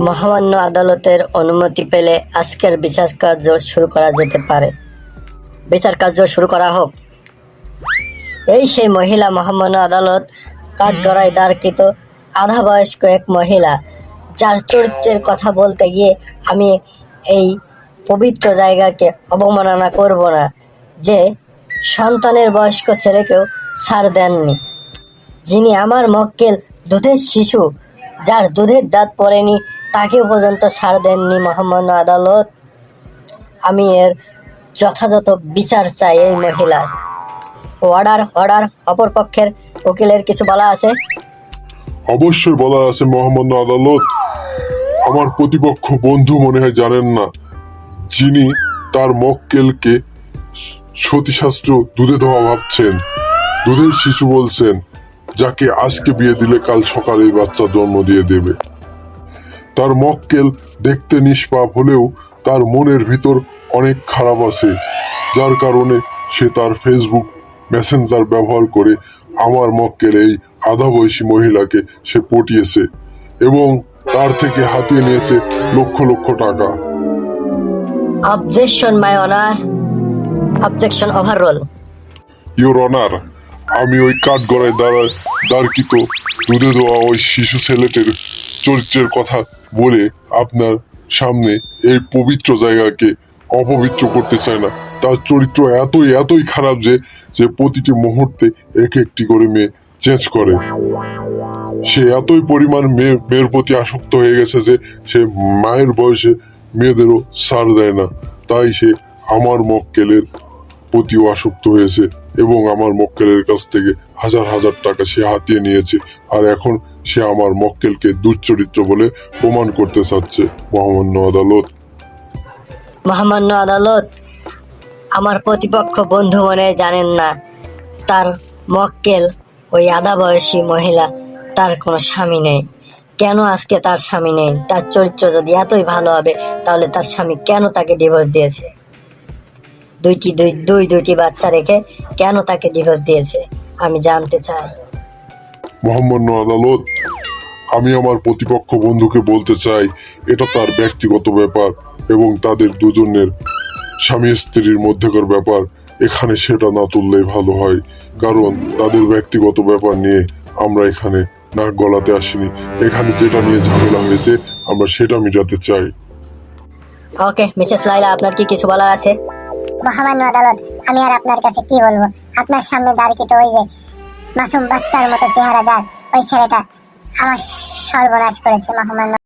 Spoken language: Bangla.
মহামান্য আদালতের অনুমতি পেলে আজকের বিচার কার্য শুরু করা যেতে পারে। বিচার কার্য শুরু করা হোক। এই সেই মহিলা, মহামান্য আদালত, কাঠগড়ায় দাঁড়কৃত আধা বয়স্ক এক মহিলা, যার চরিত্রের কথা বলতে গিয়ে আমি এই পবিত্র জায়গাকে অবমাননা করব না, যে সন্তানের বয়স্ক ছেলেকেও ছাড় দেননি, যিনি আমার মক্কেল, দুধের শিশু, যার দুধের দাঁত পড়েনি, তাকে পর্যন্ত ছাড় দেননি মহামান্য আদালত। আমি এর যথাযথ বিচার চাই এই মহিলার। Order order. অপর পক্ষের উকিলের কিছু বলা আছে? অবশ্যই বলার আছে মহামান্য আদালত। আমার প্রতিপক্ষ বন্ধু মনে হয় জানেন না, যিনি তার মক্কেলকে সতীশাস্ত্র দুধে ধোয়া ভাবছেন, দুধের শিশু বলছেন, যাকে আজকে বিয়ে দিলে কাল সকালে বাচ্চা জন্ম দিয়ে দেবে। তার মক্কেল দেখতে নিষ্পাপ হলেও তার মনের ভিতর অনেক খারাপ আছে, যার কারণে সে তার ফেসবুক মেসেঞ্জার ব্যবহার করে আমার মক্কেল এই আধা বয়সী মহিলাকে সে পটিয়েছে এবং তার থেকে হাতিয়ে নিয়েছে লক্ষ লক্ষ টাকা। Objection my honour. Objection overruled. Your honour, আমি ওই কাঠগড়ায় দাঁড়কৃত দুধে দেওয়া ওই শিশু ছেলেটির চরিত্রের কথা বলে আপনার সামনে এই পবিত্র জায়গাকে অপবিত্র করতে চাই না। তার চরিত্র এতই খারাপ যে প্রতিটি মুহূর্তে এক একটি করে মেয়ে চেঞ্জ করে। সে এতই পরিমাণ মেয়ের প্রতি আসক্ত হয়ে গেছে যে সে মায়ের বয়সে মেয়েদেরও ছাড় দেয় না। তাই সে আমার মক্কেলের প্রতিও আসক্ত হয়েছে এবং আমার মক্কেলের কাছ থেকে হাজার হাজার টাকা সে হাতিয়ে নিয়েছে। আর এখন সে আমার মক্কেলকে দুশ্চরিত্র বলে প্রমাণ করতে চাচ্ছে মহামান্য আদালত। মহামান্য আদালত, আমার প্রতিপক্ষ বন্ধু মনে জানেন না, তার মক্কেল ওই আধা বয়সী মহিলা, তার কোনো স্বামী নেই। কেন আজকে তার স্বামী নেই? তার চরিত্র যদি এতই ভালো হবে, তাহলে তার স্বামী কেন তাকে ডিভোর্স দিয়েছে? দুইটি বাচ্চা রেখে কেন তাকে ডিভোর্স দিয়েছে আমি জানতে চাই। মহামান্য আদালত, আমি আমার প্রতিপক্ষ বন্ধুকে বলতে চাই, এটা তার ব্যক্তিগত ব্যাপার এবং তাদের দুজনের স্বামী স্ত্রীর মধ্যেকার ব্যাপার। এখানে সেটা না তুললেই ভালো হয়, কারণ তাদের ব্যক্তিগত ব্যাপার নিয়ে আমরা এখানে নাক গলাতে আসিনি। এখানে যেটা নিয়ে ঝামেলা হয়েছে আমরা সেটা মিটাতে চাই। ওকে মিসেস লাইলা, আপনার কি কিছু বলার আছে? মহামান্য আদালত, আমি আর আপনার কাছে কি বলবো? আপনার সামনে দাঁড়িয়ে ওই যে মাসুম বাচ্চার মতো চেহারা, যার ওই ছেলেটা আমার সর্বনাশ করেছে মহামান্য